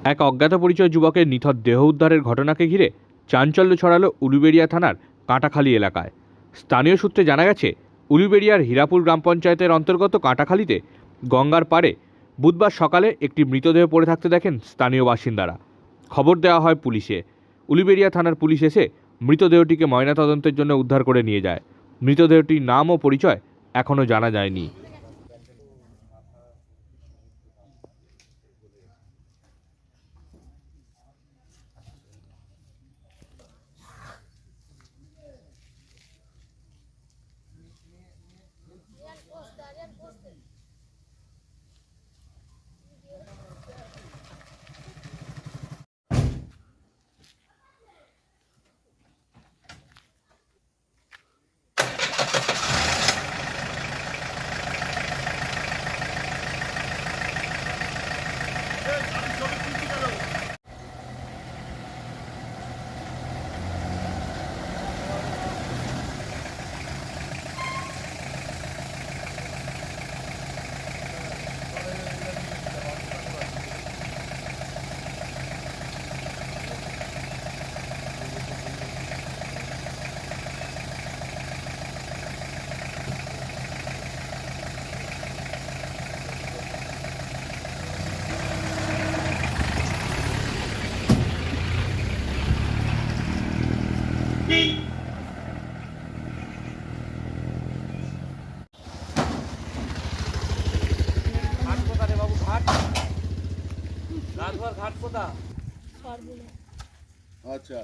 এক অজ্ঞাত পরিচয় যুবকের নিথর দেহ উদ্ধারের ঘটনাকে ঘিরে চাঞ্চল্য ছড়ালো উলুবেড়িয়া থানার কাঁটাখালী এলাকায়। স্থানীয় সূত্রে জানা গেছে, উলুবেড়িয়ার হীরাপুর গ্রাম পঞ্চায়েতের অন্তর্গত কাঁটাখালীতে গঙ্গার পাড়ে বুধবার সকালে একটি মৃতদেহ পড়ে থাকতে দেখেন স্থানীয় বাসিন্দারা। খবর দেওয়া হয় পুলিশে। উলুবেড়িয়া থানার পুলিশ এসে মৃতদেহটিকে ময়নাতদন্তের জন্য উদ্ধার করে নিয়ে যায়। মৃতদেহটির নাম ও পরিচয় এখনও জানা যায়নি। अच्छा